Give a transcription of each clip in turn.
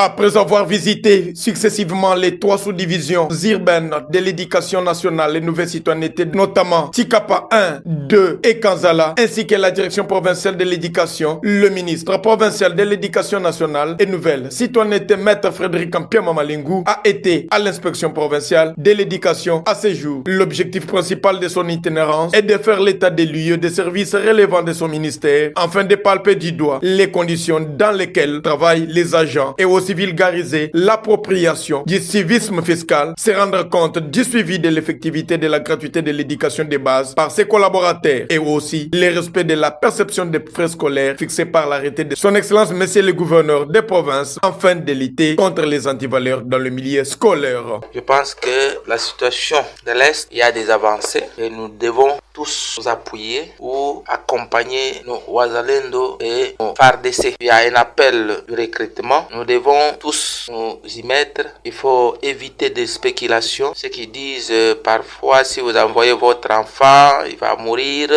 Après avoir visité successivement les 3 sous-divisions urbaines de l'éducation nationale et nouvelle citoyenneté, notamment Tikapa 1, 2 et Kanzala, ainsi que la direction provinciale de l'éducation, le ministre provincial de l'éducation nationale et nouvelle citoyenneté, maître Frédéric Ampiama Malingu, a été à l'inspection provinciale de l'éducation à ce jour. L'objectif principal de son itinérance est de faire l'état des lieux des services relevant de son ministère, afin de palper du doigt les conditions dans lesquelles travaillent les agents et aussi vulgariser l'appropriation du civisme fiscal, se rendre compte du suivi de l'effectivité de la gratuité de l'éducation de base par ses collaborateurs et aussi le respect de la perception des frais scolaires fixés par l'arrêté de son Excellence Monsieur le Gouverneur des provinces, afin de lutter contre les antivaleurs dans le milieu scolaire. Je pense que la situation de l'Est, il y a des avancées et nous devons tous nous appuyer ou accompagner nos Wazalendo et nos FARDC. Il y a un appel de recrutement. Nous devons tous nous y mettre. Il faut éviter des spéculations. Ceux qui disent parfois si vous envoyez votre enfant, il va mourir.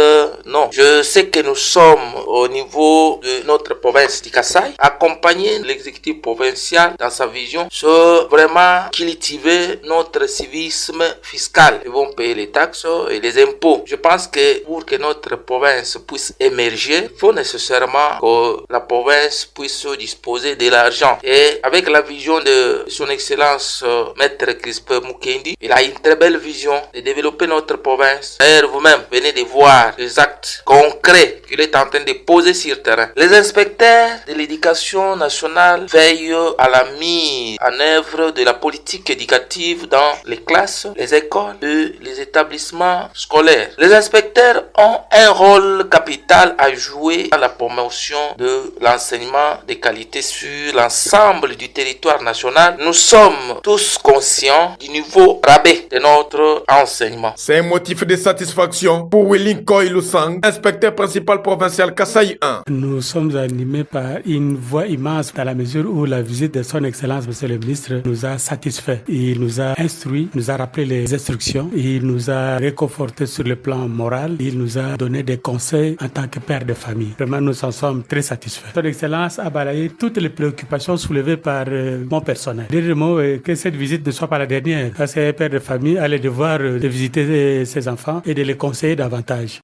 Non. Je sais que nous sommes au niveau de notre province du Kasaï, accompagner l'exécutif provincial dans sa vision sur vraiment cultiver notre civisme fiscal. Ils vont payer les taxes et les impôts. Je pense que pour que notre province puisse émerger, il faut nécessairement que la province puisse disposer de l'argent. Et avec la vision de son Excellence Maître Crispin Mukendi, il a une très belle vision de développer notre province. D'ailleurs, vous-même venez de voir les actes concrets qu'il est en train de poser sur le terrain. Les inspecteurs de l'éducation nationale veillent à la mise en œuvre de la politique éducative dans les classes, les écoles et les établissements scolaires. Les inspecteurs ont un rôle capital à jouer dans la promotion de l'enseignement de qualité sur l'ensemble du territoire national. Nous sommes tous conscients du niveau rabais de notre enseignement. C'est un motif de satisfaction pour Willing Koy Lusang, inspecteur principal provincial Kasaï 1. Nous sommes animés par une voix immense dans la mesure où la visite de son Excellence Monsieur le Ministre nous a satisfait. Il nous a instruit, nous a rappelé les instructions, il nous a réconforté sur le plan moral, il nous a donné des conseils en tant que père de famille. Vraiment, nous en sommes très satisfaits. Son Excellence a balayé toutes les préoccupations soulevées par mon personnel. Dernier mot, que cette visite ne soit pas la dernière. Parce qu'un père de famille a le devoir de visiter ses enfants et de les conseiller davantage.